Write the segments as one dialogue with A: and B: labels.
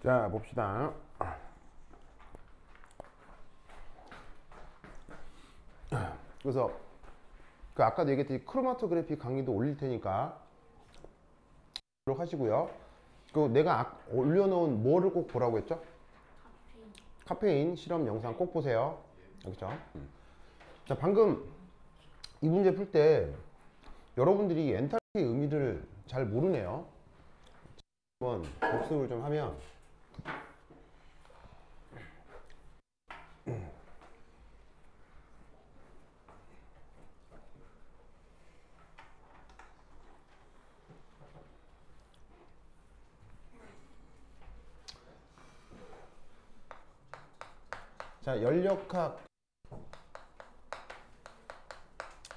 A: 자, 봅시다. 그래서 그 아까도 얘기했듯이 크로마토그래피 강의도 올릴 테니까 그렇게 하시고요. 그 내가 올려놓은 뭐를 꼭 보라고 했죠? 카페인 실험 영상 꼭 보세요. 알겠죠? 자, 방금 이 문제 풀 때 여러분들이 엔탈피 의미를 잘 모르네요. 한번 복습을 좀 하면 자, 연력학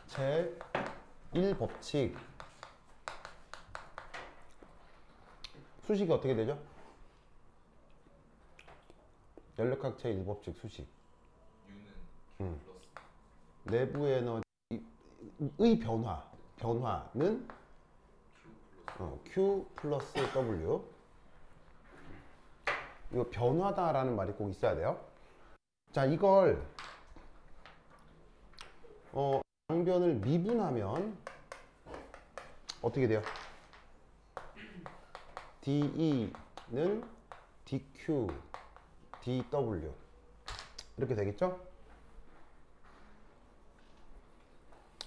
A: 제1법칙 수식이 어떻게 되죠? 연력학 제1법칙 수식 내부 에너지의 변화는 Q 플러스 W. 이거 변화다라는 말이 꼭 있어야 돼요. 자, 이걸 양변을 미분하면 어떻게 돼요? DE는 DQ, DW 이렇게 되겠죠?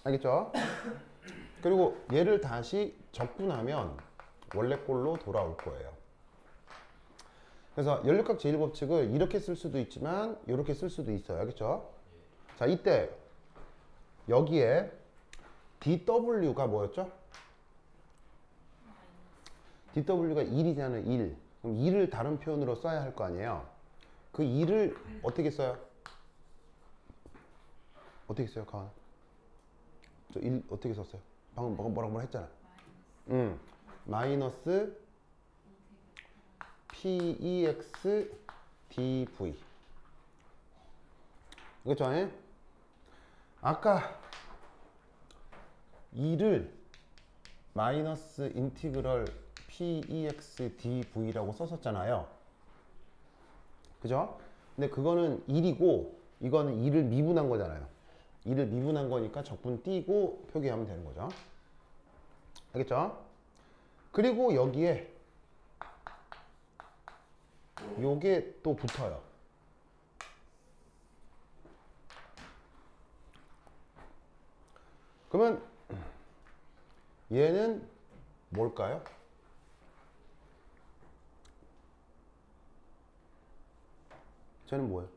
A: 알겠죠? 그리고 얘를 다시 적분하면 원래 꼴로 돌아올 거예요. 그래서 연력학 제1법칙을 이렇게 쓸 수도 있지만 이렇게 쓸 수도 있어요. 알겠죠? 자, 이때 여기에 dw가 뭐였죠? dw가 1이잖아요. 1. 그럼 1을 다른 표현으로 써야 할 거 아니에요. 그 1을 어떻게 써요? 어떻게 써요, 가은? 저 1 어떻게 썼어요? 방금 뭐라고 했잖아. 마이너스 PEX DV. 그렇죠? 아까 2를 마이너스 인티그럴 PEX DV라고 썼었잖아요. 그죠? 근데 그거는 1이고 이거는 2를 미분한 거잖아요. 2를 미분한 거니까 적분 띄고 표기하면 되는 거죠. 알겠죠? 그리고 여기에 요게 또 붙어요. 그러면 얘는 뭘까요? 쟤는 뭐예요?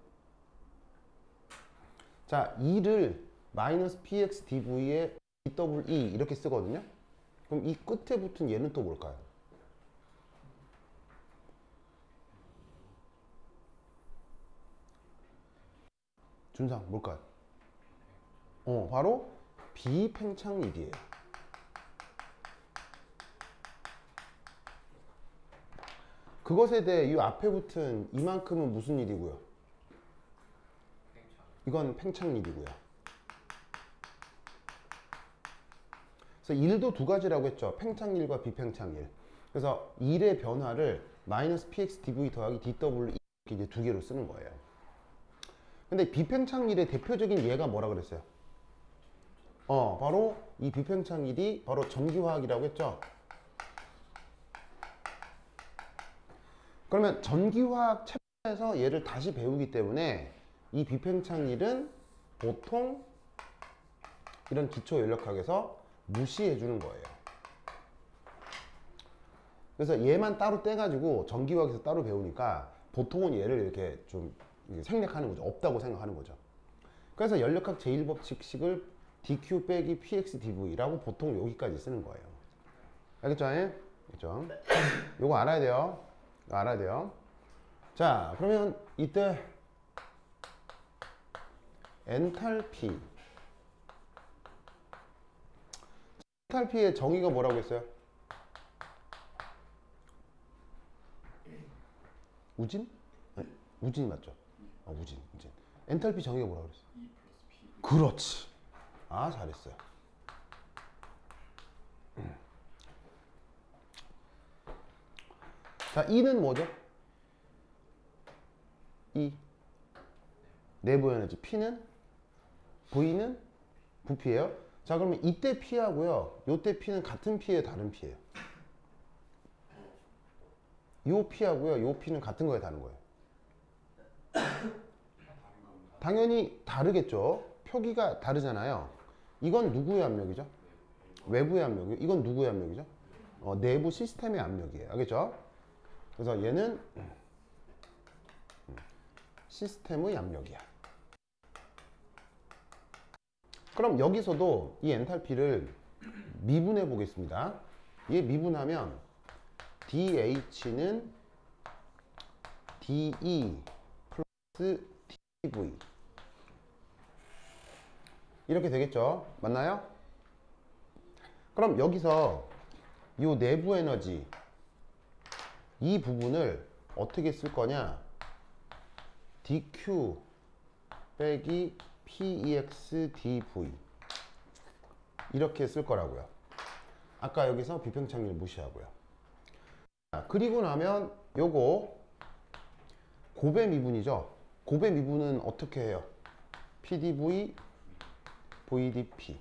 A: 자, 2를 마이너스 px dv에 dwe 이렇게 쓰거든요. 그럼 이 끝에 붙은 얘는 또 뭘까요? 준상 뭘까요? 바로 비팽창일이에요. 그것에 대해 이 앞에 붙은 이만큼은 무슨 일이고요? 이건 팽창일이고요. 그래서 일도 두 가지라고 했죠. 팽창일과 비팽창일. 그래서 일의 변화를 마이너스 px dv 더하기 dw 이렇게 이제 두 개로 쓰는 거예요. 근데 비팽창일의 대표적인 예가 뭐라 그랬어요? 바로 이 비팽창일이 바로 전기화학이라고 했죠. 그러면 전기화학 챕터에서 얘를 다시 배우기 때문에 이 비팽창일은 보통 이런 기초 연력학에서 무시해 주는 거예요. 그래서 얘만 따로 떼가지고 전기화학에서 따로 배우니까 보통은 얘를 이렇게 좀 생략하는 거죠. 없다고 생각하는 거죠. 그래서 연력학 제1법칙식을 dq 빼기 px dv라고 보통 여기까지 쓰는 거예요. 알겠죠? 알겠죠? 요거 알아야 돼요. 이거 알아야 돼요. 자, 그러면 이때 엔탈피. 엔탈피의 정의가 뭐라고 했어요? 우진? 아니, 우진이 맞죠? 우진. 엔탈피 정의가 뭐라고 그랬어요? E 플러스 P. 그렇지. 아, 잘했어요. 자, E는 뭐죠? E. 내부 에너지 P는 V는 부피예요. 자, 그러면 이때 P하고요, 요때 P는 같은 P예요, 다른 P예요? 요 P하고요, 요 P는 같은 거예요, 다른 거예요? 당연히 다르겠죠. 표기가 다르잖아요. 이건 누구의 압력이죠? 외부의 압력이요. 이건 누구의 압력이죠? 내부 시스템의 압력이에요. 알겠죠? 그래서 얘는 시스템의 압력이야. 그럼 여기서도 이 엔탈피를 미분해 보겠습니다. 얘 미분하면 DH는 DE 플러스 DV 이렇게 되겠죠? 맞나요? 그럼 여기서 이 내부 에너지 이 부분을 어떻게 쓸 거냐? dq 빼기 pex dv 이렇게 쓸 거라고요. 아까 여기서 비평창률 무시하고요. 그리고 나면 요거 고배 미분이죠. 고배 미분은 어떻게 해요? pdv vdp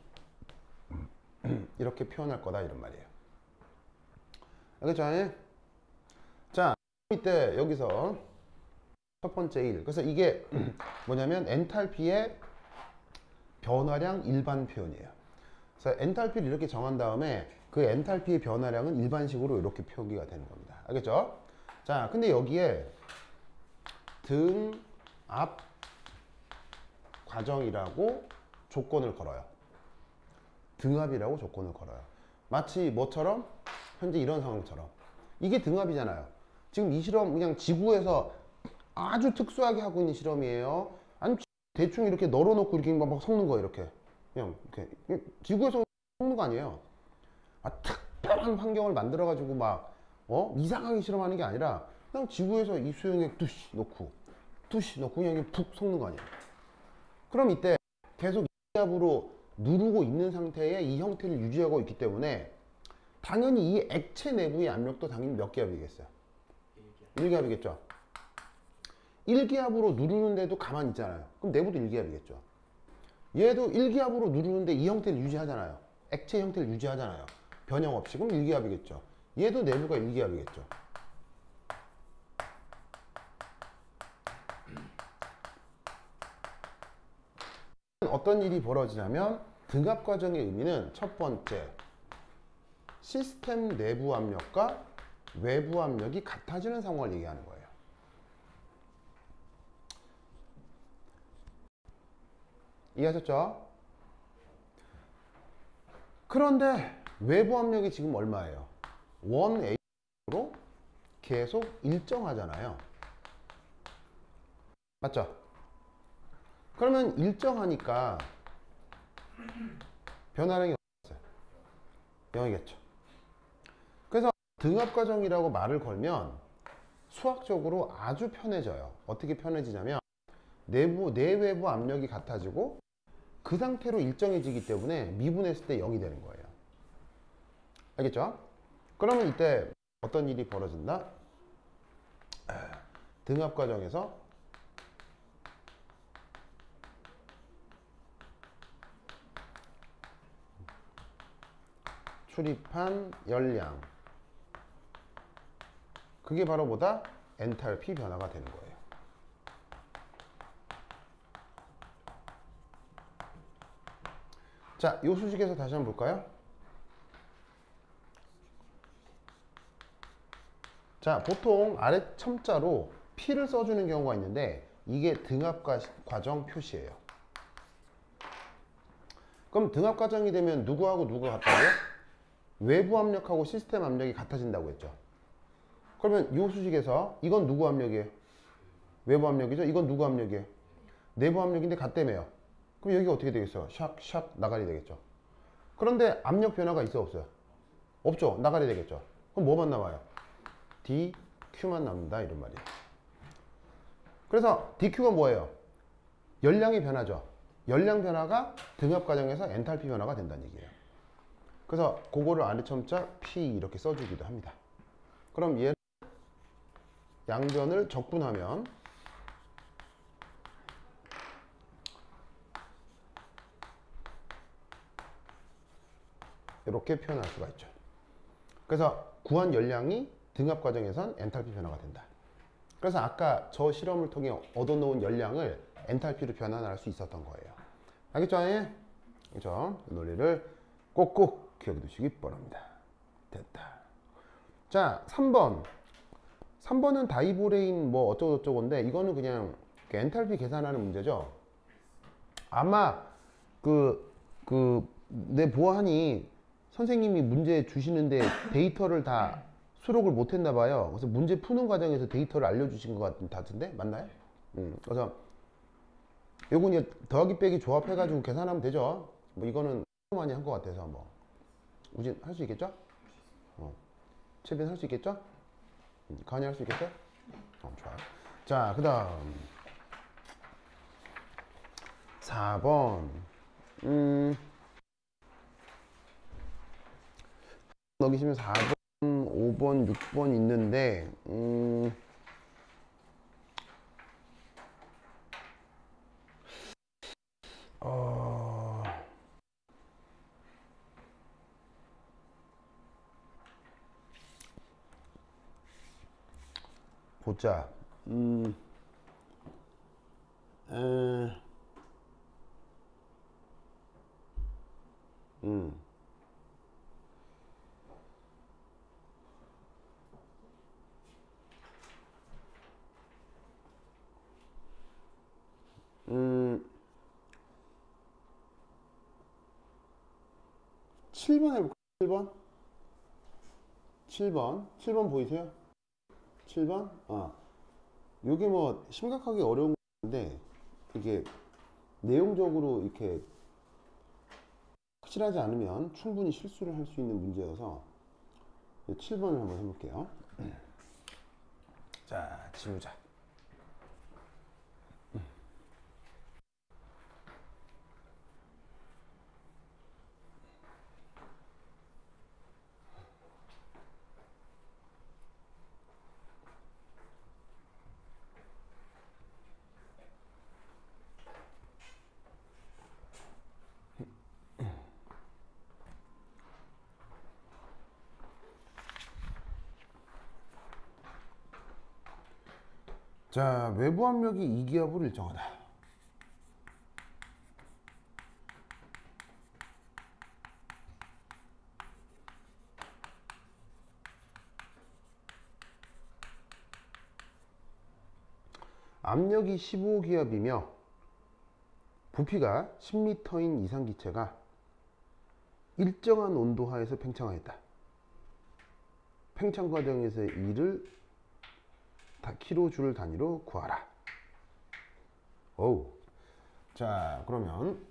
A: 이렇게 표현할 거다 이런 말이에요. 알겠죠? 자, 이때 여기서 첫 번째 1. 그래서 이게 뭐냐면 엔탈피의 변화량 일반 표현이에요. 그래서 엔탈피를 이렇게 정한 다음에 그 엔탈피의 변화량은 일반식으로 이렇게 표기가 되는 겁니다. 알겠죠? 자, 근데 여기에 등압 과정이라고 조건을 걸어요. 등압이라고 조건을 걸어요. 마치 뭐처럼? 현재 이런 상황처럼. 이게 등압이잖아요. 지금 이 실험 그냥 지구에서 아주 특수하게 하고 있는 실험이에요. 아니 대충 이렇게 널어놓고 이렇게 막 섞는 거예요. 이렇게 그냥 이렇게 지구에서 섞는 거 아니에요. 특별한 환경을 만들어 가지고 막 이상하게 실험하는 게 아니라 그냥 지구에서 이 수용액 뚜시 넣고 그냥 이렇게 푹 섞는 거 아니에요. 그럼 이때 계속 기압으로 누르고 있는 상태에 이 형태를 유지하고 있기 때문에 당연히 이 액체 내부의 압력도 당연히 몇 기압이겠어요? 1기압이겠죠. 1기압으로 누르는데도 가만히 있잖아요. 그럼 내부도 1기압이겠죠. 얘도 1기압으로 누르는데 이 형태를 유지하잖아요. 액체 형태를 유지하잖아요. 변형 없이. 그럼 1기압이겠죠. 얘도 내부가 1기압이겠죠. 어떤 일이 벌어지냐면 등압 과정의 의미는 첫 번째, 시스템 내부 압력과 외부 압력이 같아지는 상황을 얘기하는 거예요. 이해하셨죠? 그런데 외부 압력이 지금 얼마예요? 1A로 계속 일정하잖아요. 맞죠? 그러면 일정하니까 변화량이 없어요. 0이겠죠. 그래서 등압 과정이라고 말을 걸면 수학적으로 아주 편해져요. 어떻게 편해지냐면 내외부 압력이 같아지고 그 상태로 일정해지기 때문에 미분했을 때 0이 되는 거예요. 알겠죠? 그러면 이때 어떤 일이 벌어진다? 등압 과정에서 출입한 열량, 그게 바로 뭐다? 엔탈피 변화가 되는 거예요. 자, 이 수식에서 다시 한번 볼까요? 자, 보통 아래 첨자로 P를 써주는 경우가 있는데 이게 등압 과정 표시예요. 그럼 등압 과정이 되면 누구하고 누구가 같다고요? 외부 압력하고 시스템 압력이 같아진다고 했죠. 그러면 이 수식에서 이건 누구 압력이에요? 외부 압력이죠? 이건 누구 압력이에요? 내부 압력인데 같다며요. 그럼 여기가 어떻게 되겠어요? 샥 나가리 되겠죠. 그런데 압력 변화가 있어 없어요? 없죠. 나가리 되겠죠. 그럼 뭐만 남아요? dq만 남는다 이런 말이에요. 그래서 dq가 뭐예요? 열량의 변화죠. 열량 변화가 등압 과정에서 엔탈피 변화가 된다는 얘기예요. 그래서 그거를 아래 첨자 P 이렇게 써주기도 합니다. 그럼 얘는 양변을 적분하면 이렇게 표현할 수가 있죠. 그래서 구한 열량이 등압 과정에선 엔탈피 변화가 된다. 그래서 아까 저 실험을 통해 얻어놓은 열량을 엔탈피로 변환할 수 있었던 거예요. 알겠죠? 그렇죠? 이 논리를 꼭꼭 기억해 두시기 바랍니다. 됐다. 자, 3번. 3번은 다이보레인 뭐 어쩌고저쩌고인데 이거는 그냥 엔탈피 계산하는 문제죠. 아마 내 보안이 선생님이 문제 주시는데 데이터를 다 수록을 못 했나 봐요. 그래서 문제 푸는 과정에서 데이터를 알려주신 것 같은데 맞나요? 그래서 요건 이제 더하기 빼기 조합해가지고 계산하면 되죠. 뭐 이거는 많이 한 것 같아서 뭐 우진 할 수 있겠죠? 채빈 할 수 있겠죠? 가은이 할 수 있겠죠? 좋아요. 자, 그 다음 4번 넘기시면 4번, 5번, 6번 있는데 보자. 에, 음. 음. 7번 해볼까? 7번? 7번 보이세요? 7번? 요게 뭐 심각하게 어려운 건데 이게 내용적으로 이렇게 확실하지 않으면 충분히 실수를 할 수 있는 문제여서 7번을 한번 해볼게요. 자, 지우자. 자, 외부 압력이 2기압으로 일정하다. 압력이 15기압이며 부피가 10m인 이상 기체가 일정한 온도 하에서 팽창하였다. 팽창 과정에서의 E를 킬로줄 단위로 구하라. 오우. 자, 그러면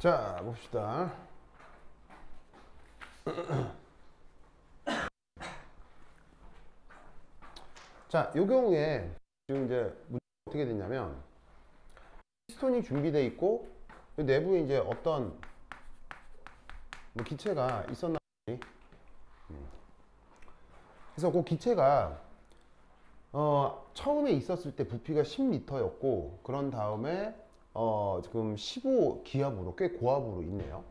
A: 자, 봅시다. 자, 요 경우에 지금 이제 문제가 어떻게 됐냐면 피스톤이 준비되어 있고 내부에 이제 어떤 뭐 기체가 있었나 보니. 그래서 그 기체가 처음에 있었을 때 부피가 10리터였고 그런 다음에 지금 15기압으로 꽤 고압으로 있네요.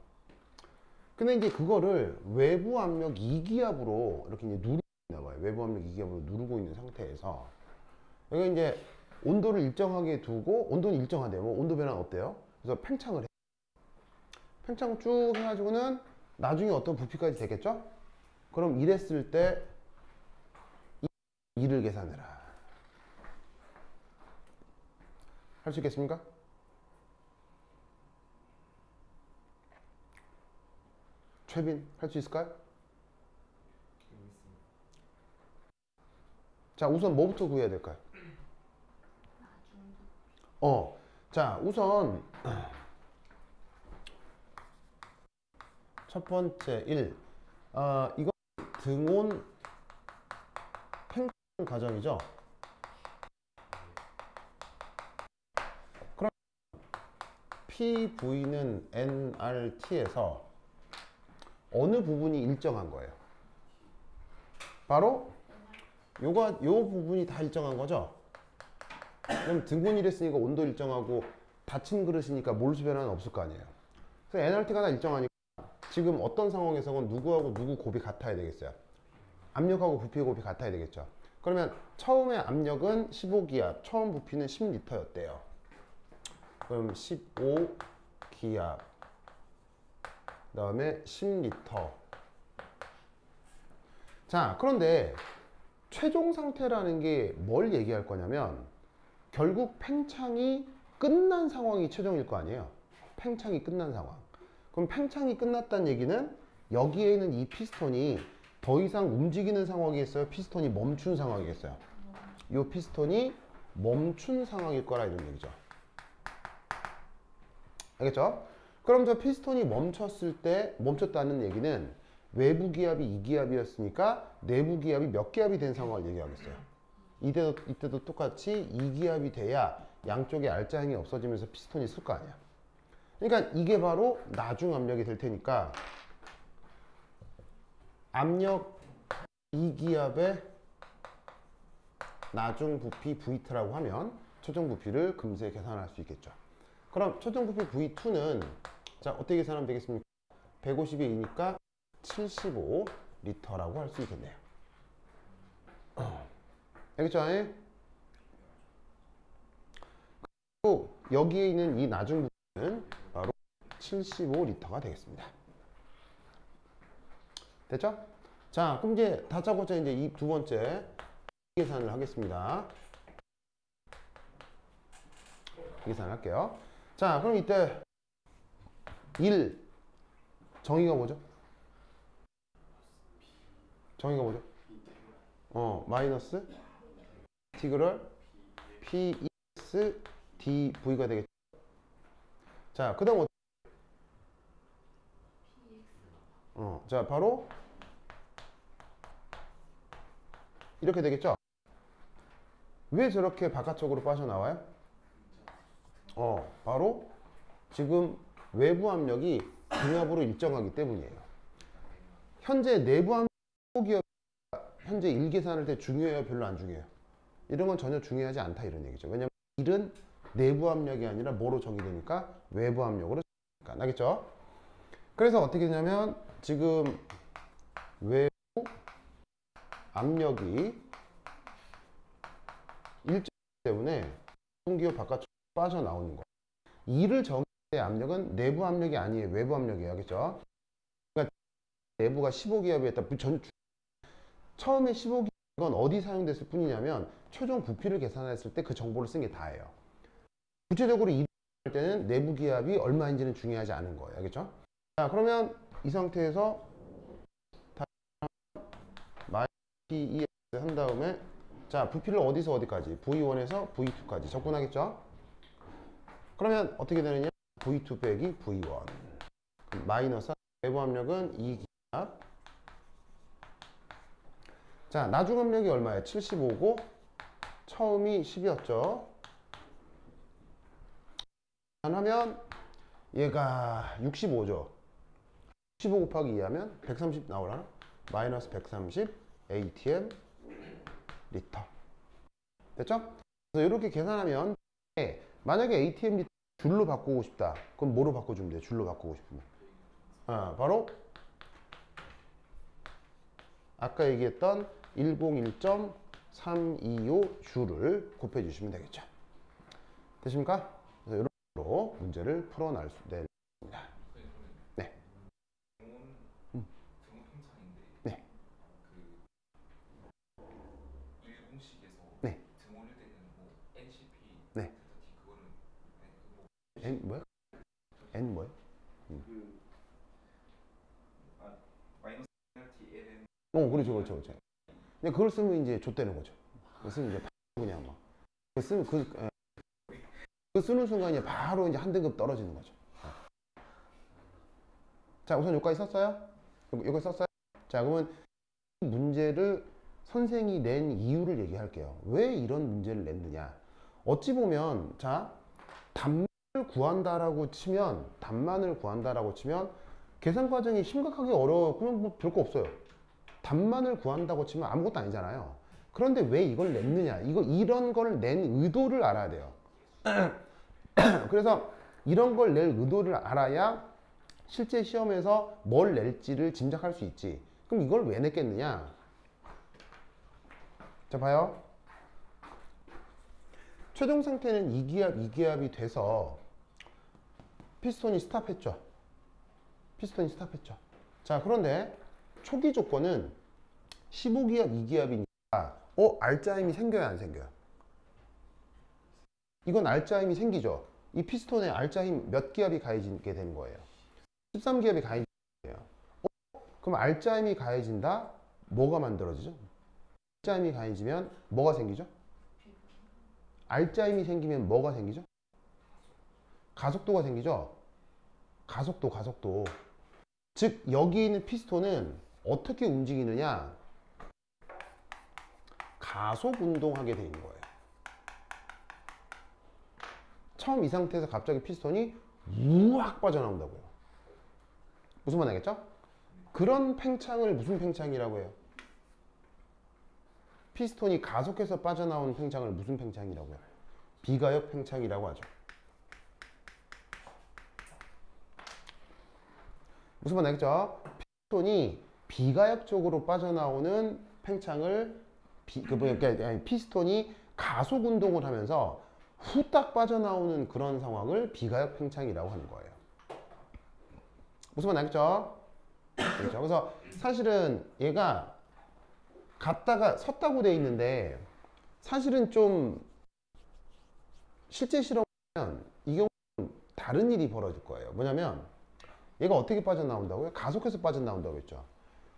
A: 근데 이제 그거를 외부 압력 2기압으로 이렇게 이제 누르고 있나 봐요. 외부 압력 2기압으로 누르고 있는 상태에서 여기 이제 온도를 일정하게 두고 온도는 일정하대요. 뭐 온도 변화 어때요? 그래서 팽창을 해. 팽창 쭉 해가지고는 나중에 어떤 부피까지 되겠죠? 그럼 이랬을 때 이를 계산해라. 할 수 있겠습니까? 최빈 할 수 있을까요? 자, 우선 뭐부터 구해야 될까요? 자, 우선 첫 번째 1. 이거 등온 팽창 과정이죠. 그럼 PV는 nRT에서 어느 부분이 일정한 거예요? 바로 요 부분이 다 일정한 거죠. 그럼 등분이랬으니까 온도 일정하고 닫힌 그릇이니까 몰수 변화는 없을 거 아니에요. 그래서 nRT가 다 일정하니까 지금 어떤 상황에서는 누구하고 누구 곱이 같아야 되겠어요? 압력하고 부피의 곱이 같아야 되겠죠. 그러면 처음에 압력은 15기압, 처음 부피는 10리터였대요. 그럼 15기압 그 다음에 10리터. 자, 그런데 최종 상태라는 게 뭘 얘기할 거냐면 결국 팽창이 끝난 상황이 최종일 거 아니에요. 팽창이 끝난 상황. 그럼 팽창이 끝났다는 얘기는 여기에 있는 이 피스톤이 더 이상 움직이는 상황이겠어요? 피스톤이 멈춘 상황이겠어요? 이 피스톤이 멈춘 상황일 거라 이런 얘기죠. 알겠죠? 그럼 저 피스톤이 멈췄다는 얘기는 외부 기압이 2기압이었으니까 내부 기압이 몇 기압이 된 상황을 얘기하겠어요. 이때도 똑같이 2기압이 돼야 양쪽에 알짜형이 없어지면서 피스톤이 쓸 거 아니야. 그러니까 이게 바로 나중 압력이 될 테니까 압력 2기압의 나중 부피 V2라고 하면 최종 부피를 금세 계산할 수 있겠죠. 그럼 최종 부피 V2는 자 어떻게 계산하면 되겠습니까? 150에 2니까 75리터라고 할 수 있겠네요. 알겠죠? 그리고 여기에 있는 이 나중 부피는 바로 75리터가 되겠습니다. 됐죠? 자, 그럼 이제 다짜고짜 이제 이 두 번째 계산을 하겠습니다. 계산을 할게요. 자, 그럼 이때 1 정의가 뭐죠? 정의가 뭐죠? 마이너스 인티그럴 Px dV가 되겠죠. 자, 그 다음 자, 바로 이렇게 되겠죠. 왜 저렇게 바깥쪽으로 빠져나와요? 바로 지금 외부 압력이 등압으로 일정하기 때문이에요. 현재 내부 압력 기업 현재 1 계산할 때 중요해요? 별로 안 중요해요? 이런 건 전혀 중요하지 않다 이런 얘기죠. 왜냐면 1은 내부 압력이 아니라 뭐로 정의되니까 외부 압력으로 정의되니까. 알겠죠? 그래서 어떻게 되냐면 지금 외부 압력이 일정 때문에 공기압 바깥으로 빠져나오는 거. 2를 정의할 때 압력은 내부 압력이 아니에요. 외부 압력이에요. 알겠죠? 그러니까 내부가 15기압이었다. 처음에 15기압은 어디 사용됐을 뿐이냐면 최종 부피를 계산했을 때 그 정보를 쓴 게 다예요. 구체적으로 2를 할 때는 내부 기압이 얼마인지는 중요하지 않은 거예요. 알겠죠? 자, 그러면 이 상태에서 PEX 한 다음에 자, 부피를 어디서 어디까지? V1에서 V2까지 접근하겠죠? 그러면 어떻게 되느냐? V2 빼기 V1 마이너스 내부 압력은 2기압. 자, 나중 압력이 얼마예요? 75고 처음이 10이었죠. 하면 얘가 65죠. 65 곱하기 2 하면 130 나오려나? 마이너스 130 ATM 리터. 됐죠? 그래서 이렇게 계산하면 만약에 ATM 리터 줄로 바꾸고 싶다. 그럼 뭐로 바꿔주면 돼요? 줄로 바꾸고 싶으면. 바로 아까 얘기했던 101.325 줄을 곱해주시면 되겠죠. 되십니까? 그래서 이런 식으로 문제를 풀어낼 수 있습니다. 네. 네. 네. 네. N 뭐야? N 뭐야? 그렇죠. 근데 그걸 쓰면 이제 좆되는 거죠. 그걸 쓰면 이제 그냥 막 그 쓰는 순간 이제 바로 이제 한 등급 떨어지는 거죠. 자, 우선 여기까지 썼어요? 여기까지 썼어요? 자, 그러면 이 문제를 선생이 낸 이유를 얘기할게요. 왜 이런 문제를 냈느냐? 어찌 보면 자, 답만을 구한다라고 치면 계산 과정이 심각하게 어려워요. 그러면 뭐 별거 없어요. 답만을 구한다고 치면 아무것도 아니잖아요. 그런데 왜 이걸 냈느냐? 이런 걸 낸 의도를 알아야 돼요. 그래서 이런 걸 낼 의도를 알아야 실제 시험에서 뭘 낼지를 짐작할 수 있지. 그럼 이걸 왜 냈겠느냐? 자, 봐요. 최종 상태는 2기압이 돼서 피스톤이 스탑했죠. 자, 그런데 초기 조건은 15기압, 2기압이니까 알짜임이 생겨야 안 생겨요? 이건 알짜임이 생기죠. 이 피스톤에 알짜임 몇 기압이 가해지게 되는 거예요? 13기압이 가해지는 거예요. 그럼 알짜임이 가해진다? 뭐가 만들어지죠? 알짜임이 가해지면 뭐가 생기죠? 알짜임이 생기면 뭐가 생기죠? 가속도가 생기죠? 가속도. 즉 여기 있는 피스톤은 어떻게 움직이느냐? 가속 운동하게 돼 있는 거예요. 처음 이 상태에서 갑자기 피스톤이 우악 빠져나온다고요. 무슨 말 알겠죠? 그런 팽창을 무슨 팽창이라고 해요? 피스톤이 가속해서 빠져나온 팽창을 무슨 팽창이라고 해요? 비가역 팽창이라고 하죠. 무슨 말 알겠죠? 피스톤이 비가역적으로 빠져나오는 팽창을 피스톤이 가속 운동을 하면서 후딱 빠져나오는 그런 상황을 비가역 팽창이라고 하는 거예요. 무슨 말 알겠죠? 그렇죠? 그래서 사실은 얘가 갔다가 섰다고 돼 있는데 사실은 좀 실제 실험하면 이 경우는 다른 일이 벌어질 거예요. 뭐냐면 얘가 어떻게 빠져나온다고요? 가속해서 빠져나온다고 했죠.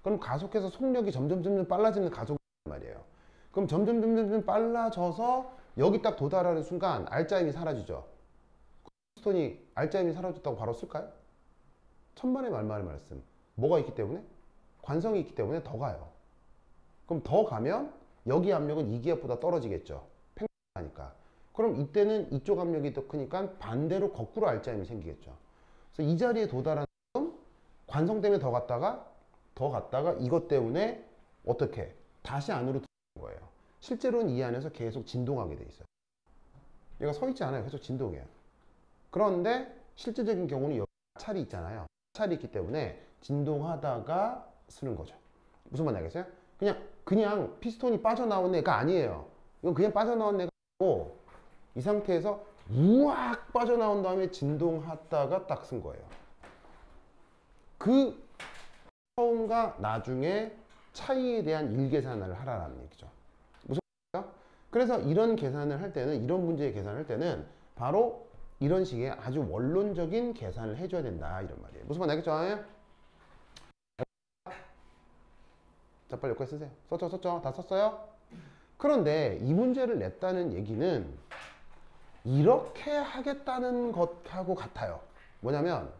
A: 그럼 가속해서 속력이 점점 빨라지는 가속이란 말이에요. 그럼 점점 빨라져서 여기 딱 도달하는 순간 알짜임이 사라지죠. 피스톤이 알짜임이 사라졌다고 바로 쓸까요? 천만의 말씀. 뭐가 있기 때문에? 관성이 있기 때문에 더 가요. 그럼 더 가면 여기 압력은 이 기압보다 떨어지겠죠. 팽창하니까. 그럼 이때는 이쪽 압력이 더 크니까 반대로 거꾸로 알짜임이 생기겠죠. 그래서 이 자리에 도달한 관성 때문에 더 갔다가 이것 때문에 어떻게 다시 안으로 들어오는 거예요. 실제로는 이 안에서 계속 진동하게 돼 있어요. 얘가 서 있지 않아요. 계속 진동해요. 그런데 실제적인 경우는 여기 마찰이 있잖아요. 마찰이 있기 때문에 진동하다가 쓰는 거죠. 무슨 말 알겠어요? 그냥 피스톤이 빠져나온 애가 아니에요. 이건 그냥 빠져나온 애가 아니고 이 상태에서 우악 빠져나온 다음에 진동하다가 딱 쓴 거예요. 그 처음과 나중에 차이에 대한 일계산을 하라는 얘기죠. 무슨 말이죠? 그래서 이런 계산을 할 때는, 이런 문제의 계산을 할 때는 바로 이런 식의 아주 원론적인 계산을 해줘야 된다 이런 말이에요. 무슨 말 알겠죠? 자, 빨리 여기까지 쓰세요. 썼죠? 다 썼어요? 그런데 이 문제를 냈다는 얘기는 이렇게 하겠다는 것하고 같아요. 뭐냐면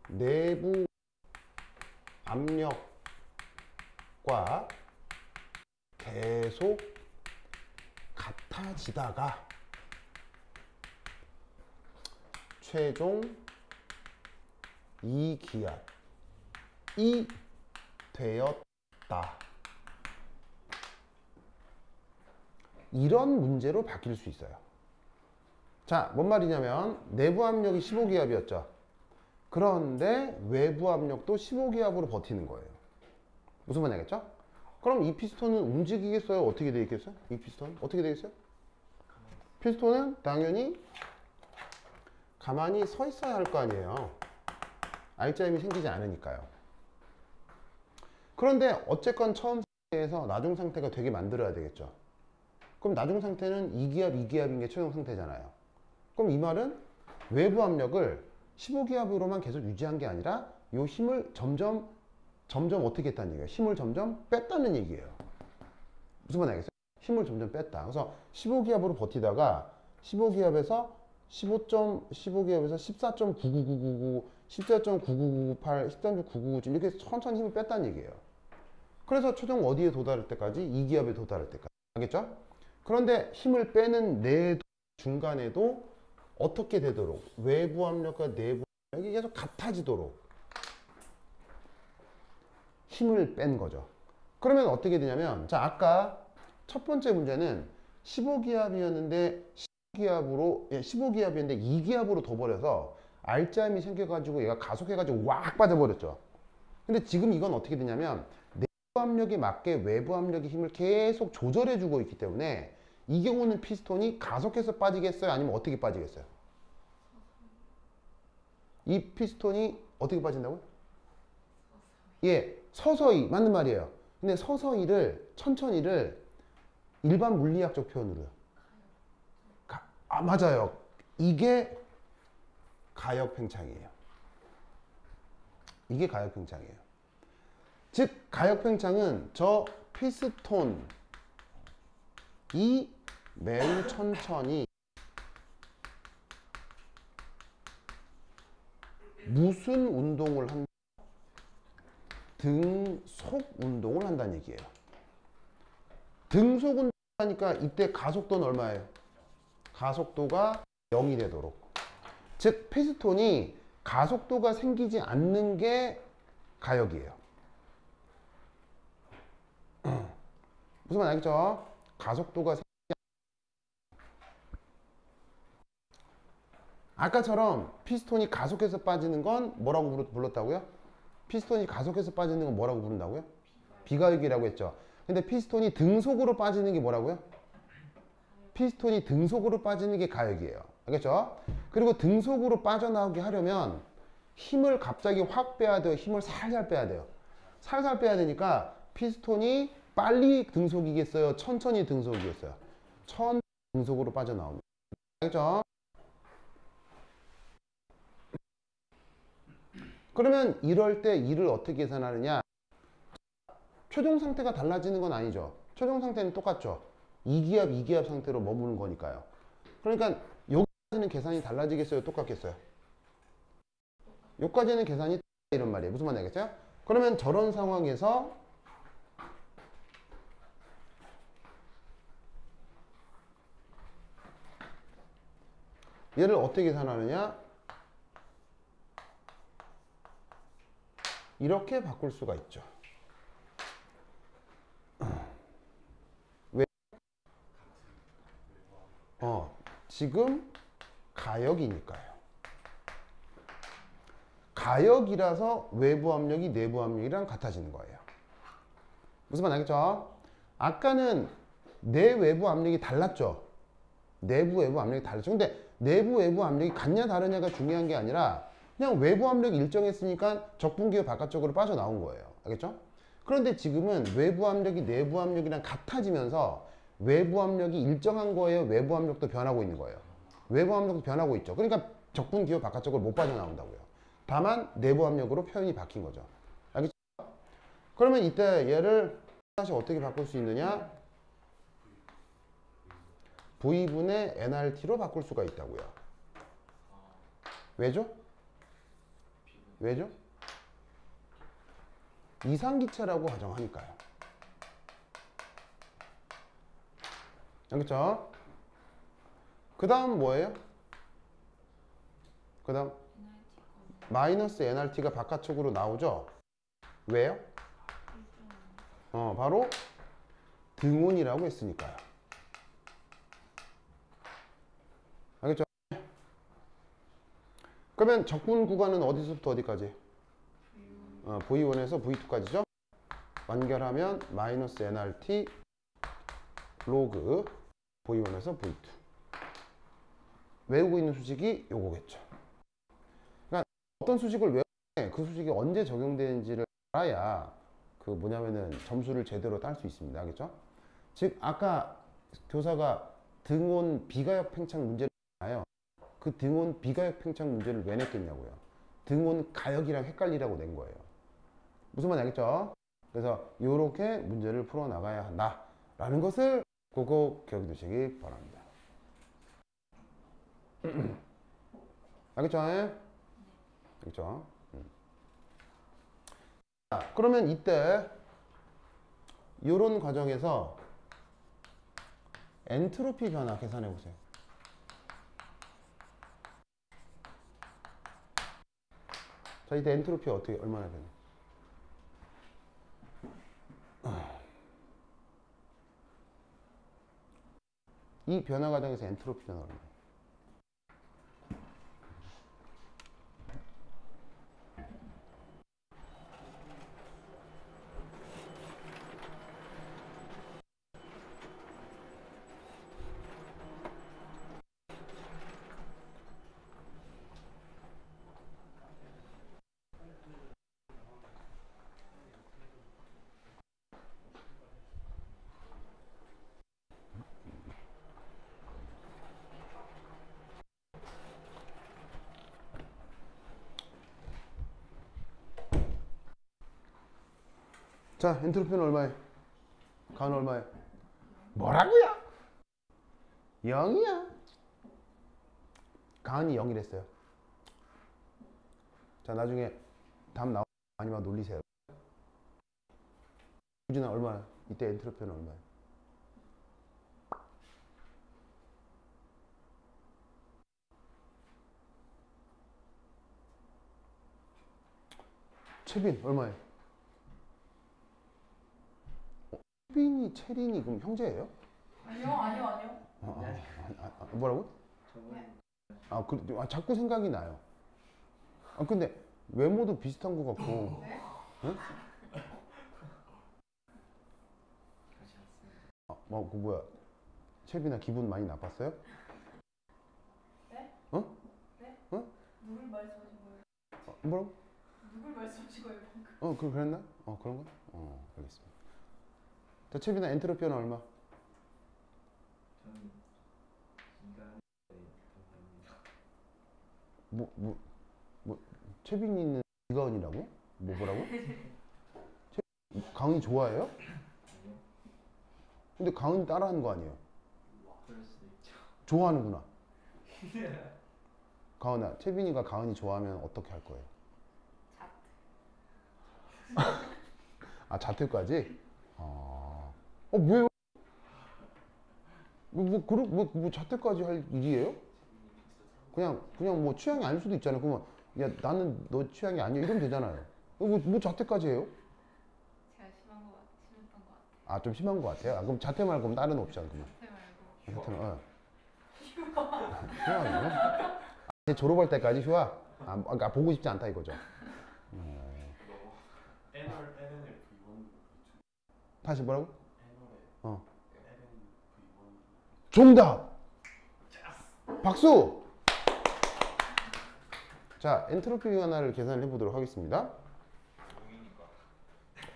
A: 내부 압력 과 계속 같아지다가 최종 이 기압이 되었다. 이런 문제로 바뀔 수 있어요. 자, 뭔 말이냐면 내부 압력이 15기압이었죠. 그런데 외부 압력도 15기압으로 버티는 거예요. 무슨 말인지 알겠죠? 그럼 이 피스톤은 움직이겠어요? 어떻게 되겠어요? 이 피스톤 어떻게 되겠어요? 피스톤은 당연히 가만히 서 있어야 할 거 아니에요. R자임이 생기지 않으니까요. 그런데 어쨌건 처음 상태에서 나중 상태가 되게 만들어야 되겠죠. 그럼 나중 상태는 2기압, 2기압인 게 최종 상태잖아요. 그럼 이 말은 외부 압력을 15기압으로만 계속 유지한 게 아니라 이 힘을 점점 어떻게 했다는 얘기예요? 힘을 점점 뺐다는 얘기예요. 무슨 말 알겠어요? 힘을 점점 뺐다. 그래서 15기압으로 버티다가 15기압에서 14.99999, 14.9998, 14.999 이렇게 천천히 힘을 뺐다는 얘기예요. 그래서 최종 어디에 도달할 때까지? 2기압에 도달할 때까지. 알겠죠? 그런데 힘을 빼는 내 중간에도 어떻게 되도록 외부 압력과 내부 압력이 계속 같아지도록 힘을 뺀 거죠. 그러면 어떻게 되냐면, 자, 아까 첫 번째 문제는 15기압이었는데 15기압이었는데 2기압으로 더 버려서 R자임이 생겨가지고 얘가 가속해가지고 왁 빠져버렸죠. 근데 지금 이건 어떻게 되냐면 내부 압력에 맞게 외부 압력의 힘을 계속 조절해주고 있기 때문에 이 경우는 피스톤이 가속해서 빠지겠어요? 아니면 어떻게 빠지겠어요? 이 피스톤이 어떻게 빠진다고요? 예, 서서히 맞는 말이에요. 근데 서서히를 천천히를 일반 물리학적 표현으로요. 맞아요. 이게 가역팽창이에요. 이게 가역팽창이에요. 즉 가역팽창은 저 피스톤이 매우 천천히 무슨 운동을 한다? 등속 운동을 한다는 얘기예요. 등속 운동을 하니까 이때 가속도는 얼마예요? 가속도가 0이 되도록. 즉 피스톤이 가속도가 생기지 않는 게 가역이에요. 무슨 말 알겠죠? 가속도가 아까처럼 피스톤이 가속해서 빠지는 건 뭐라고 불렀다고요? 피스톤이 가속해서 빠지는 건 뭐라고 부른다고요? 비가역이라고 했죠. 근데 피스톤이 등속으로 빠지는 게 뭐라고요? 피스톤이 등속으로 빠지는 게 가역이에요. 알겠죠? 그리고 등속으로 빠져나오게 하려면 힘을 갑자기 확 빼야 돼요? 힘을 살살 빼야 돼요? 살살 빼야 되니까 피스톤이 빨리 등속이겠어요? 천천히 등속이겠어요? 천천히 등속으로 빠져나옵니다. 알겠죠? 그러면 이럴 때 일을 어떻게 계산하느냐? 최종 상태가 달라지는 건 아니죠. 최종 상태는 똑같죠. 2기압, 2기압 상태로 머무는 거니까요. 그러니까 여기까지는 계산이 달라지겠어요? 똑같겠어요? 여기까지는 계산이 이런 말이에요. 무슨 말인지 알겠죠? 그러면 저런 상황에서 얘를 어떻게 계산하느냐? 이렇게 바꿀 수가 있죠. 왜? 지금 가역이니까요. 가역이라서 외부 압력이 내부 압력이랑 같아지는 거예요. 무슨 말 알겠죠? 아까는 내 외부 압력이 달랐죠. 내부 외부 압력이 달랐죠. 근데 내부 외부 압력이 같냐 다르냐가 중요한 게 아니라 그냥 외부 압력이 일정했으니까 적분기호 바깥쪽으로 빠져나온 거예요. 알겠죠? 그런데 지금은 외부 압력이 내부 압력이랑 같아지면서 외부 압력이 일정한 거예요? 외부 압력도 변하고 있는 거예요? 외부 압력도 변하고 있죠. 그러니까 적분기호 바깥쪽으로 못 빠져나온다고요. 다만 내부 압력으로 표현이 바뀐 거죠. 알겠죠? 그러면 이때 얘를 다시 어떻게 바꿀 수 있느냐? V분의 nRT로 바꿀 수가 있다고요. 왜죠? 왜죠? 이상기체라고 가정하니까요. 알겠죠? 그 다음 뭐예요? 그 다음 마이너스 nrt가 바깥쪽으로 나오죠? 왜요? 바로 등온이라고 했으니까요. 알겠죠? 그러면 적분 구간은 어디서부터 어디까지? V1에서 V2까지죠? 완결하면 마이너스 nRT 로그 V1에서 V2. 외우고 있는 수식이 요거겠죠. 그러니까 어떤 수식을 외우면 그 수식이 언제 적용되는지를 알아야 그 뭐냐면은 점수를 제대로 딸 수 있습니다. 알겠죠? 즉 아까 교사가 등온 비가역 팽창 문제를 냈잖아요. 그 등온 비가역 팽창 문제를 왜 냈겠냐고요. 등온 가역이랑 헷갈리라고 낸 거예요. 무슨 말인지 알겠죠? 그래서 이렇게 문제를 풀어 나가야 한다 라는 것을 꼭 기억해 두시기 바랍니다. 알겠죠? 알겠죠? 자, 그러면 이때 이런 과정에서 엔트로피 변화 계산해 보세요. 자, 이때 엔트로피 어떻게 얼마나 되나? 이 변화 과정에서 엔트로피 변화 얼마나? 자, 엔트로피는 얼마에? 가는 얼마에? 뭐라고요? 0이야. 가은이 0이랬어요. 자, 나중에 답 나오면 아니면 놀리세요. 유진아 얼마야? 이때 엔트로피는 얼마야? 채빈 얼마야? 채빈이 채린이 그럼 형제예요?
B: 아니요.
A: 뭐라고? 자꾸 생각이 나요. 근데 외모도 비슷한 것 같고.
B: 네?
A: 응? 그 뭐야? 채빈아 기분 많이 나빴어요?
B: 네?
A: 어?
B: 네?
A: 어?
B: 누굴 말씀하신 거예요?
A: 뭐라고?
B: 누굴 말씀하신 거예요 방금?
A: 그랬나? 그런 거? 알겠습니다. 자, 채빈아 엔트로피는 얼마?
C: 저는 인간의
A: 뭐 채빈이는 이가은이라고? 뭐라고? 가은이 좋아해요?
C: 아니요?
A: 근데 가은이 따라하는 거 아니에요?
C: 그럴 수도 있죠.
A: 좋아하는구나. 가은아, 채빈이가 가은이 좋아하면 어떻게 할 거예요? 자퇴까지? 왜요? 자퇴까지 할 일이에요? 그냥 뭐 취향이 아닐 수도 있잖아요. 그러면 야 나는 너 취향이 아니야 이러면 되잖아요. 자퇴까지 해요?
B: 제가 심했던 것 같아요.
A: 좀 심한 것 같아요. 그럼 자퇴 말고 다른 옵션 그러면.
B: 자퇴 말고.
A: 휴학이요? 제 졸업할 때까지 휴학? 보고 싶지 않다 이거죠. 다시 뭐라고? 정답! 박수! 자, 엔트로피 변화를 계산해 보도록 하겠습니다.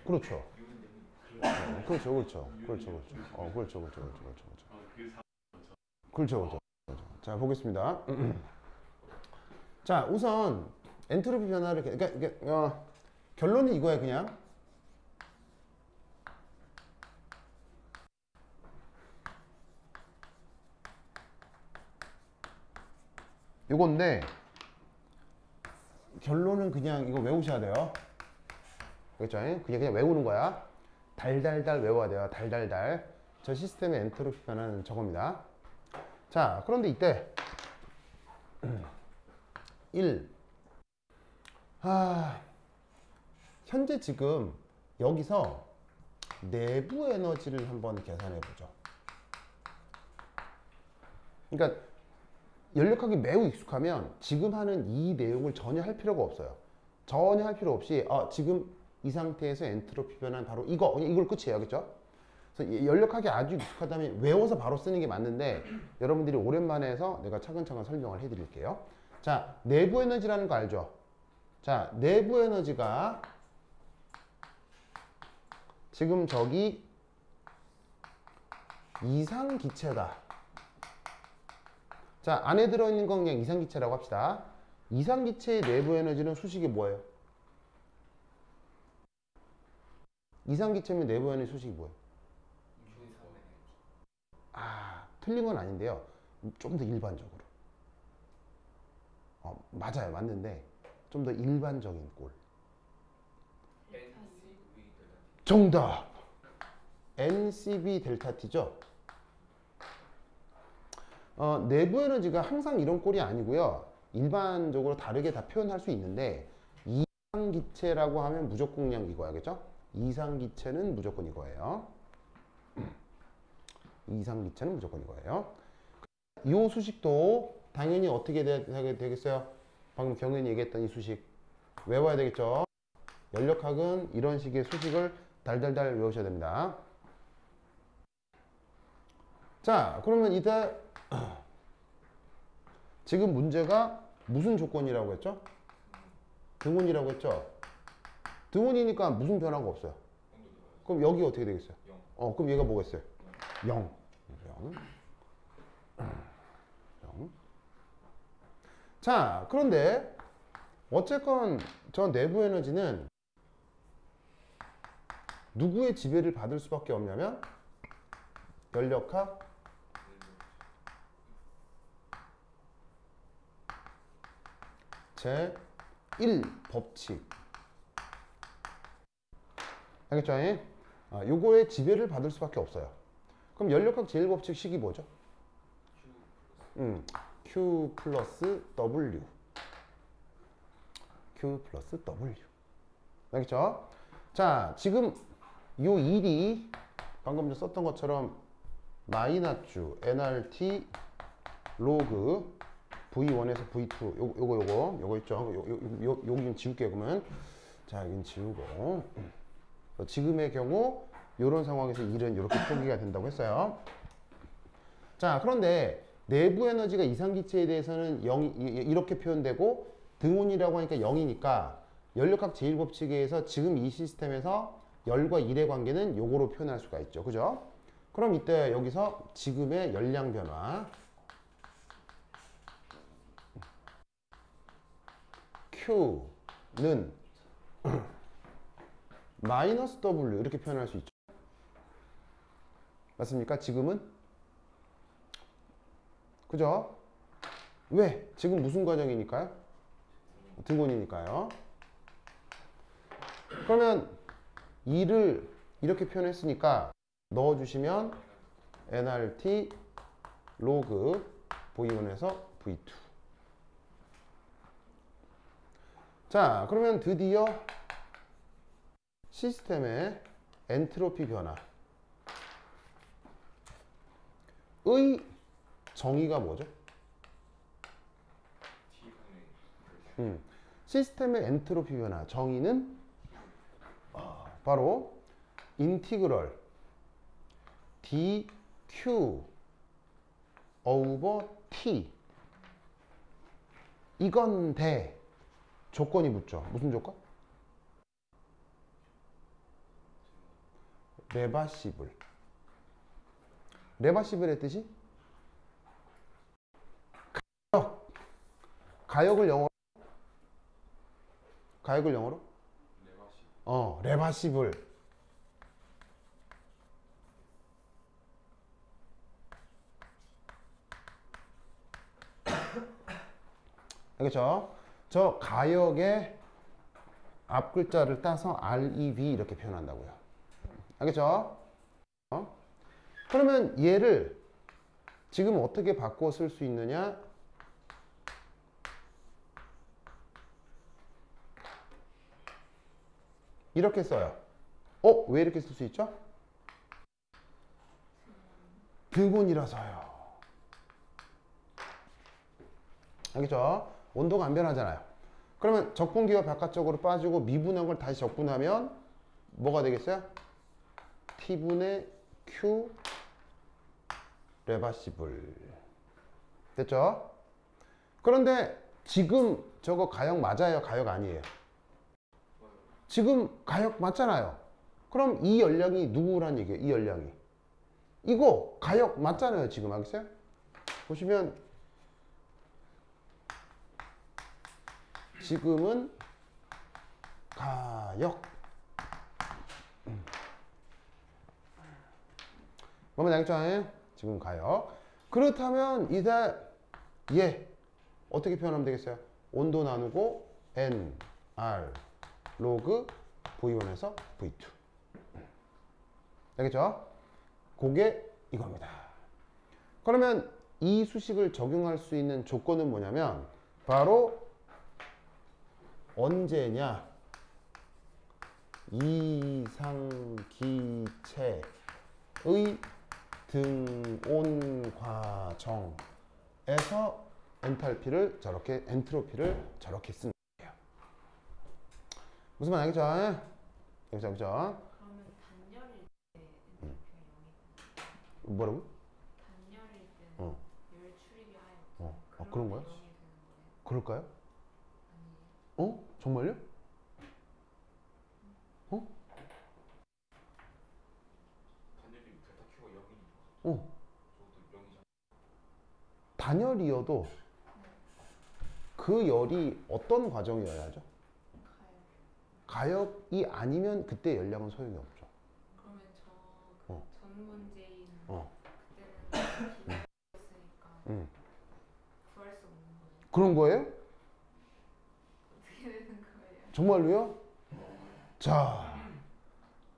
A: 그렇죠. 그렇죠. 자, 보겠습니다. 자, 우선 엔트로피 변화를 그러니까 결론은 이거야 그냥. 요건데 결론은 그냥 이거 외우셔야 돼요. 그렇죠? 그냥 외우는 거야. 달달달 외워야 돼요. 달달달. 저 시스템의 엔트로피 변화는 저겁니다. 자, 그런데 이때 1. 현재 지금 여기서 내부 에너지를 한번 계산해 보죠. 그러니까 연력학이 매우 익숙하면 지금 하는 이 내용을 전혀 할 필요가 없어요. 전혀 할 필요 없이 지금 이 상태에서 엔트로피 변화는 바로 이걸 끝이에요. 그렇죠? 그래서 연력학이 아주 익숙하다면 외워서 바로 쓰는 게 맞는데 여러분들이 오랜만에 해서 내가 차근차근 설명을 해 드릴게요. 자, 내부 에너지라는 거 알죠? 자, 내부 에너지가 지금 저기 이상기체다. 자, 안에 들어있는 건 그냥 이상기체라고 합시다. 이상기체의 내부 에너지는 수식이 뭐예요? 이상기체면 내부 에너지 수식이 뭐예요? 틀린 건 아닌데요. 좀 더 일반적으로. 맞아요. 맞는데 좀 더 일반적인 꼴. 정답! NCB 델타 T죠? 내부 에너지가 항상 이런 꼴이 아니고요. 일반적으로 다르게 다 표현할 수 있는데 이상기체라고 하면 무조건 그냥 이거야. 그죠? 이상기체는 무조건 이거예요. 이상기체는 무조건 이거예요. 이 수식도 당연히 어떻게 되겠어요? 방금 경연이 얘기했던 이 수식 외워야 되겠죠? 연력학은 이런 식의 수식을 달달달 외우셔야 됩니다. 자, 그러면 이때 지금 문제가 무슨 조건이라고 했죠? 등온이라고 했죠? 등온이니까 무슨 변화가 없어요. 그럼 여기 어떻게 되겠어요? 그럼 얘가 뭐겠어요? 0. 자, 그런데 어쨌건 저 내부 에너지는 누구의 지배를 받을 수밖에 없냐면 연력학 제1법칙. 알겠죠? 요거의 지배를 받을 수밖에 없어요. 그럼 연력학 제1법칙 식이 뭐죠? Q 플러스 W. Q 플러스 W. 알겠죠? 자, 지금 요 일이 방금 썼던 것처럼 마이너스 nRT 로그 V1에서 V2 요거 있죠? 여기 좀 지울게요. 그러면 자, 여긴 지우고 지금의 경우 이런 상황에서 일은 이렇게 표기가 된다고 했어요. 자, 그런데 내부 에너지가 이상기체에 대해서는 0 이렇게 표현되고 등온이라고 하니까 0이니까 연력학 제1법칙에 의해서 지금 이 시스템에서 열과 일의 관계는 요거로 표현할 수가 있죠. 그죠? 그럼 이때 여기서 지금의 열량 변화 Q는 마이너스 W 이렇게 표현할 수 있죠. 맞습니까? 지금은? 그죠? 왜? 지금 무슨 과정이니까요? 등온이니까요. 그러면 2를 이렇게 표현했으니까 넣어주시면 nRT 로그 V1에서 V2. 자, 그러면 드디어 시스템의 엔트로피 변화의 정의가 뭐죠? 시스템의 엔트로피 변화 정의는 바로 인티그럴 dq over t 이건데 조건이 붙죠. 무슨 조건? 레바시블. 레바시블의 뜻이 가역을 영어로? 레바시블. 알겠죠? 저 가역의 앞 글자를 따서 REV 이렇게 표현한다고요. 알겠죠? 그러면 얘를 지금 어떻게 바꿔 쓸 수 있느냐? 이렇게 써요. 왜 이렇게 쓸 수 있죠? 등분이라서요. 알겠죠? 온도가 안 변하잖아요. 그러면 적분기가 바깥쪽으로 빠지고 미분한 걸 다시 적분하면 뭐가 되겠어요? T분의 Q 레바시블. 됐죠? 그런데 지금 저거 가역 맞아요? 가역 아니에요? 지금 가역 맞잖아요. 그럼 이 열량이 누구란 얘기예요? 이 열량이. 이거 가역 맞잖아요. 지금 알겠어요? 보시면 지금은 가역. 뭐면 알겠죠? 지금 가역. 그렇다면 이제 얘 어떻게 표현하면 되겠어요? 온도 나누고 N, R, 로그 V1에서 V2. 알겠죠? 그게 이겁니다. 그러면 이 수식을 적용할 수 있는 조건은 뭐냐면 바로 언제냐? 이상기체의 등온 과정에서 엔탈피를 저렇게 엔트로피를 저렇게 쓰는 거예요. 무슨 말 알겠죠? 알겠죠?
B: 그러면 단열일 때 엔트로피가 0이
A: 뭐라고?
B: 단열일 때는
A: 어.
B: 열 출입이 아예 없잖아요.
A: 그런 거야?
B: 0이 되는 거예요?
A: 그럴까요?
B: 아니
A: 정말요?
C: 단열이 델타 Q가 0이니까
A: 어.
C: 저것도 0이잖아.
A: 단열이어도 그 열이 어떤 과정이어야죠?
B: 가요.
A: 가역이 아니면 그때 열량은 소용이 없죠.
B: 그러면
A: 어.
B: 전 문제인
A: 어.
B: 그때는 기다렸으니까
A: 음.
B: 구할 수 없는 거예요.
A: 그런 거예요?
B: 어떻게 되는 거예요?
A: 정말로요? 자,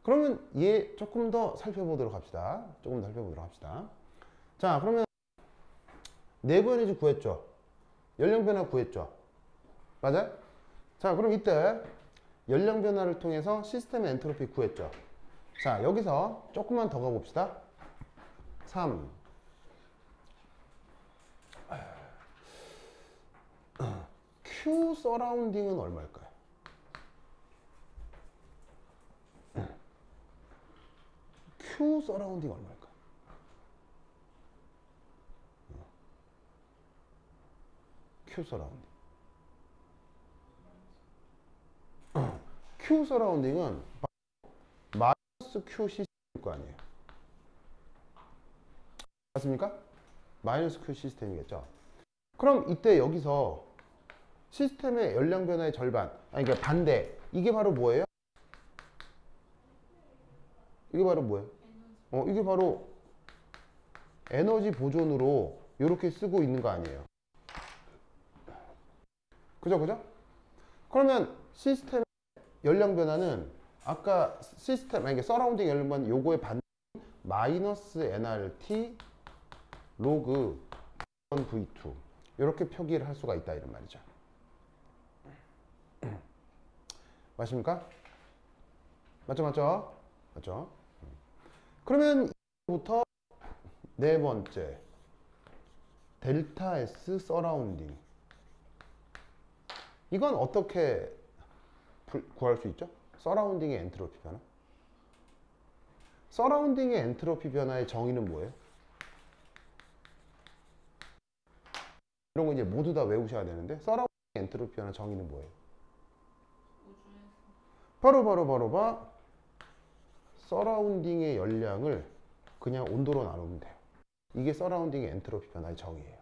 A: 그러면 얘 조금 더 살펴보도록 합시다. 조금 더 살펴보도록 합시다. 자, 그러면 내부 에너지 구했죠? 열량 변화 구했죠? 맞아요? 자, 그럼 이때 열량 변화를 통해서 시스템의 엔트로피 구했죠? 자, 여기서 조금만 더 가봅시다. 3. Q 서라운딩은 얼마일까요? Q 서라운딩 얼마일까요? Q 서라운딩. Q 서라운딩은 마이너스 Q 시스템일 거 아니에요. 맞습니까? 마이너스 Q 시스템이겠죠. 그럼 이때 여기서 시스템의 열량 변화의 절반, 그러니까 반대. 이게 바로 뭐예요? 이게 바로 뭐예요? 이게 바로 에너지 보존으로 이렇게 쓰고 있는 거 아니에요. 그죠? 그러면 시스템의 열량 변화는 아까 시스템, 그러니까 서라운딩 열량 변화 요거의 반 마이너스 nRT 로그 V2 이렇게 표기를 할 수가 있다 이런 말이죠. 맞습니까? 맞죠? 그러면 이부터 네 번째 델타 S 서라운딩. 이건 어떻게 구할 수 있죠? 서라운딩의 엔트로피 변화. 서라운딩의 엔트로피 변화의 정의는 뭐예요? 이런 거 이제 모두 다 외우셔야 되는데 서라운딩 엔트로피 변화 정의는 뭐예요? 바로 서라운딩의 열량을 그냥 온도로 나누면 돼요. 이게 서라운딩의 엔트로피 변화의 정의예요.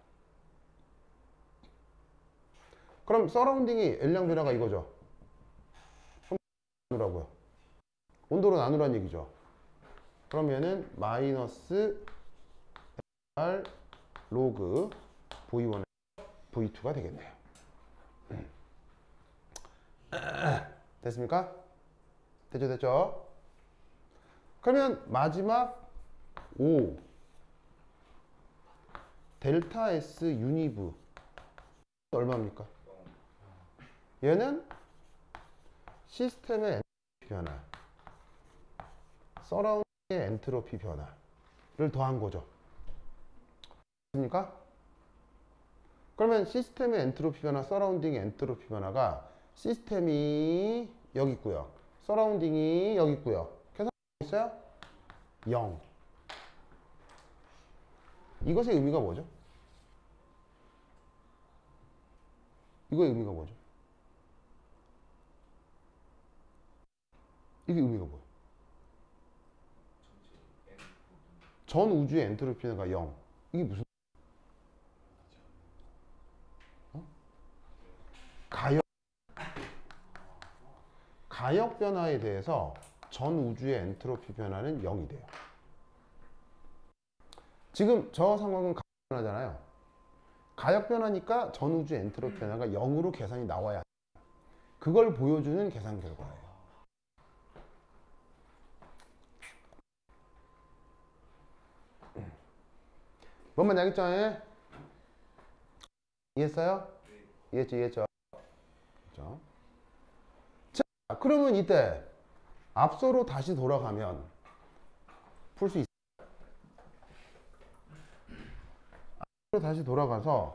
A: 그럼 서라운딩의 열량 변화가 이거죠. 그럼 나누라고요. 온도로 나누란 얘기죠. 그러면은 마이너스 R 로그 V1 V2가 되겠네요. 됐습니까? 됐죠? 그러면 마지막 5 델타 S 유니브 얼마입니까? 얘는 시스템의 엔트로피 변화, 서라운딩의 엔트로피 변화를 더한 거죠. 맞습니까? 그러면 시스템의 엔트로피 변화, 서라운딩의 엔트로피 변화가 시스템이 여기 있고요. 서라운딩이 여기 있고요. 계산 있어요? 0. 이것의 의미가 뭐죠? 이거의 의미가 뭐죠? 이게 의미가 뭐예요? 전 우주의 엔트로피가 0. 이게 무슨 가역 변화에 대해서 전 우주의 엔트로피 변화는 0이 돼요. 지금 저 상황은 가역 변화잖아요. 가역 변화니까 전 우주의 엔트로피 변화가 0으로 계산이 나와야 해요. 그걸 보여주는 계산 결과예요. 뭔 말인지 알겠죠? 이해했어요? 이해했죠? 그렇죠? 자, 그러면 이때 앞서로 다시 돌아가면 풀 수 있어요. 앞서로 다시 돌아가서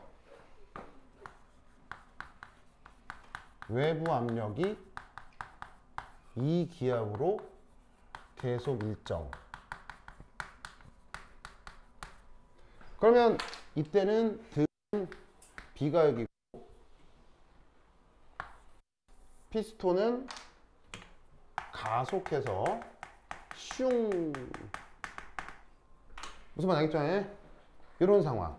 A: 외부 압력이 이 기압으로 계속 일정. 그러면 이때는 등은 비가역이고 피스톤은 가속해서 슝 무슨 말 알겠죠? 이런 상황.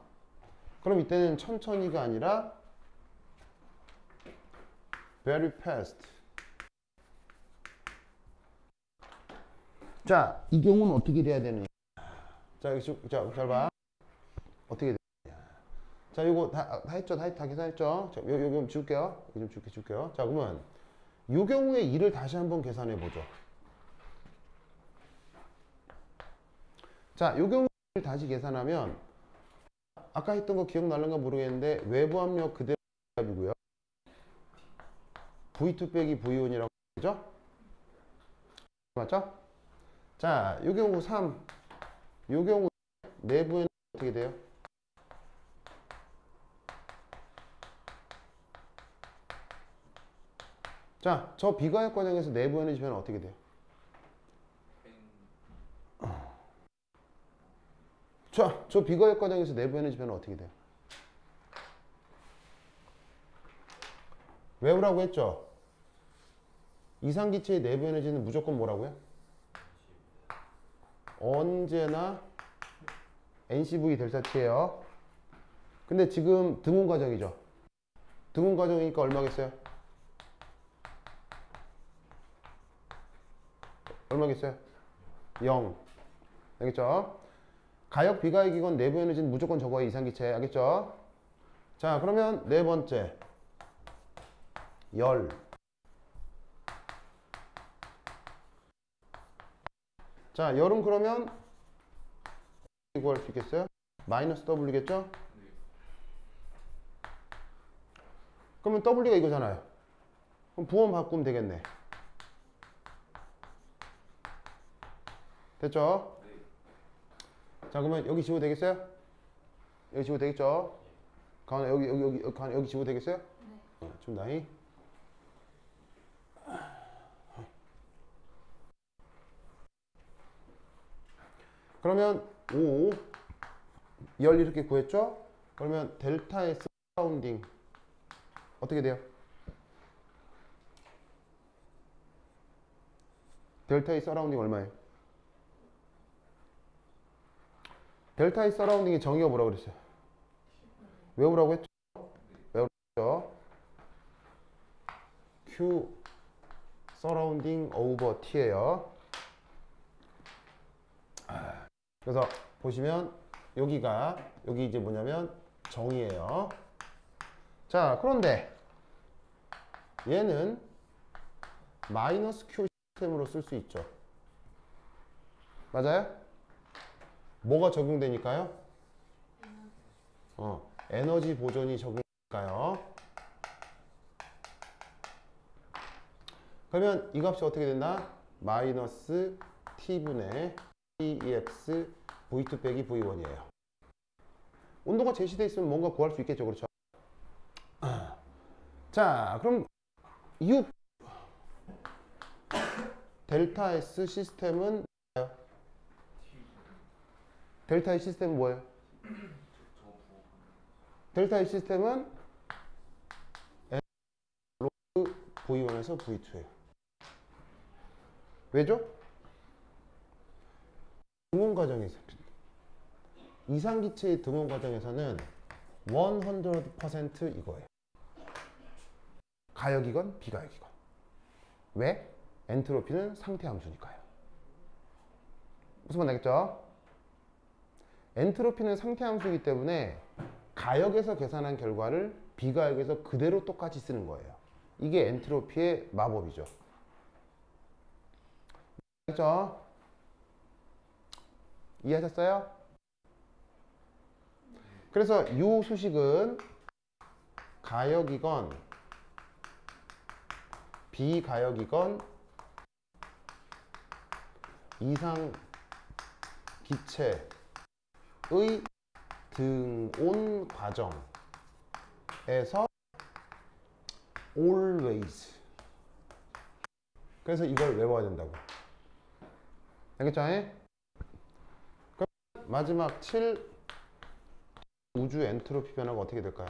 A: 그럼 이때는 천천히가 아니라 very fast. 자, 이 경우는 어떻게 돼야 되느냐? 자, 잘 봐. 어떻게 되느냐? 자, 이거 다 했죠? 다 계산했죠? 자, 요 좀 지울게요. 좀 지울게요. 자, 그러면 이 경우에 2를 다시 한번 계산해 보죠. 자, 이 경우에 다시 계산하면 아까 했던 거 기억날는가 모르겠는데 외부 압력 그대로 값이고요. V2 빼기 V1이라고 하죠? 맞죠? 자, 이 경우 3. 이 경우 내부에는 어떻게 돼요? 자, 저 비가역 과정에서 내부 에너지 변화 어떻게 돼요? 자, 저 비가역 과정에서 내부 에너지 변화 어떻게 돼요? 외부라고 했죠? 이상기체의 내부 에너지는 무조건 뭐라고요? 언제나 NCV 델타 T예요. 근데 지금 등온 과정이죠. 등온 과정이니까 얼마겠어요? 얼마겠어요? 0. 알겠죠? 가역 비가역이건 내부 에너지는 무조건 적어야 이상기체. 알겠죠? 자, 그러면 네 번째 열. 자, 열은 그러면 이거 할 수 있겠어요? 마이너스 W겠죠? 그러면 W가 이거잖아요. 그럼 부호 바꾸면 되겠네. 됐죠? 자, 그러면 여기 지워도 되겠어요? 여기 지워도 되겠죠? 가은아, 여기 지워도 되겠어요?
B: 네.
A: 좀 나이. 그러면 5, 열 이렇게 구했죠? 그러면 델타 S 서라운딩 어떻게 돼요? 델타 S 서라운딩 얼마예요? 델타 S 서라운딩의 정의가 뭐라고 그랬어요? 외우라고 했죠? 외우라고 했죠? Q 서라운딩 오버 T예요. 그래서 보시면 여기 이제 뭐냐면 정의예요. 자, 그런데 얘는 마이너스 Q 시스템으로 쓸 수 있죠. 맞아요? 뭐가 적용되니까요? 에너지 보존이 적용되니까요. 그러면 이 값이 어떻게 된다? 마이너스 t분의 Tx V2 빼기 V1이에요. 온도가 제시되어 있으면 뭔가 구할 수 있겠죠. 그렇죠? 자, 그럼 이 델타 S 시스템은 뭐예요? 델타 S 시스템은 뭐예요? 델타 S 시스템은 로그 V1에서 V2예요. 왜죠? 등원 과정에서 이상기체의 등원 과정에서는 100% 이거예요. 가역이건 비가역이건. 왜? 엔트로피는 상태 함수니까요. 무슨 말 나겠죠? 엔트로피는 상태 함수이기 때문에 가역에서 계산한 결과를 비가역에서 그대로 똑같이 쓰는 거예요. 이게 엔트로피의 마법이죠. 알겠죠? 이해하셨어요? 그래서 이 수식은 가역이건 비가역이건 이상 기체의 등온 과정에서 always. 그래서 이걸 외워야 된다고. 알겠죠? 그럼 마지막 7 우주 엔트로피 변화가 어떻게 될까요?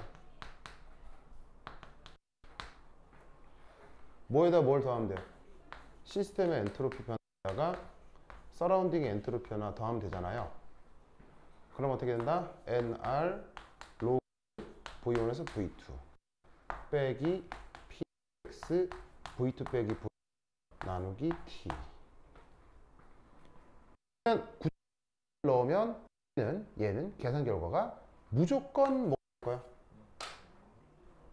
A: 뭐에다 뭘 더하면 돼요? 시스템의 엔트로피 변화가 서라운딩의 엔트로피 변화 더하면 되잖아요. 그럼 어떻게 된다? NR 로그 V1에서 V2 빼기 PX V2 빼기 V 나누기 T. 넣으면 얘는 계산 결과가 무조건 뭐일 거야?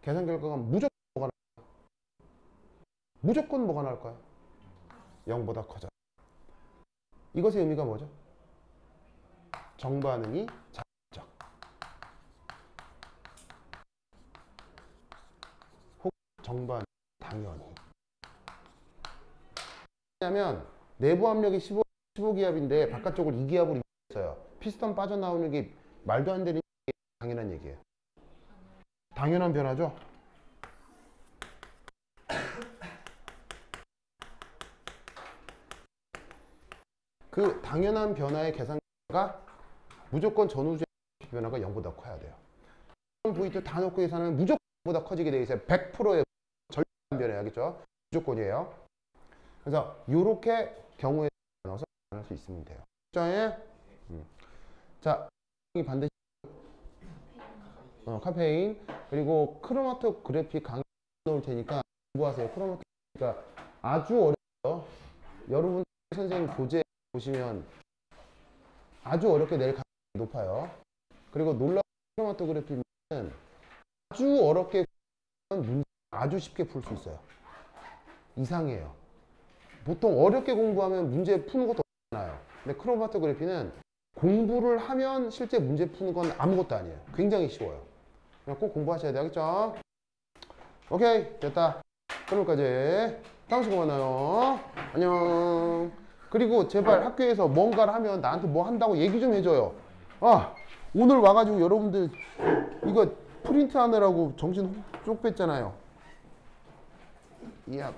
A: 계산 결과가 무조건 뭐가 나올 거야? 무조건 뭐가 나올 거야? 0보다 커져. 이것의 의미가 뭐죠? 정반응이 자연적. 혹 정반응 당연히. 왜냐면 내부 압력이 15기압인데 바깥쪽을 2기압으로 있어요. 피스톤 빠져나오는 게 말도 안 되는 게 당연한 얘기예요. 당연한 변화죠. 그 당연한 변화의 계산가 무조건 전우주의 변화가 0보다 커야 돼요. V2 다 놓고 계산하면 무조건 0보다 커지게 되어 있어요. 100%의 절대안 변해야겠죠. 무조건이에요. 그래서 이렇게 경우에 나눠서 변할 수 있으면 돼요. 자, 반드시 카페인 그리고 크로마토그래피 강의 넣을 테니까 공부하세요. 크로마토그래피가 아주 어려워요. 여러분 선생님 교재 보시면 아주 어렵게 낼 가능성이 높아요. 그리고 놀라운 크로마토그래피는 아주 어렵게 문제 아주 쉽게 풀 수 있어요. 이상해요. 보통 어렵게 공부하면 문제 푸는 것도 없잖아요. 근데 크로마토그래피는 공부를 하면 실제 문제 푸는 건 아무것도 아니에요. 굉장히 쉬워요. 그냥 꼭 공부하셔야 되겠죠? 오케이, 됐다. 그럼까지 다음 시간에 만나요. 안녕. 그리고 제발 학교에서 뭔가를 하면 나한테 뭐 한다고 얘기 좀 해줘요. 아, 오늘 와가지고 여러분들 이거 프린트 하느라고 정신 쪽 뺐잖아요. 이야.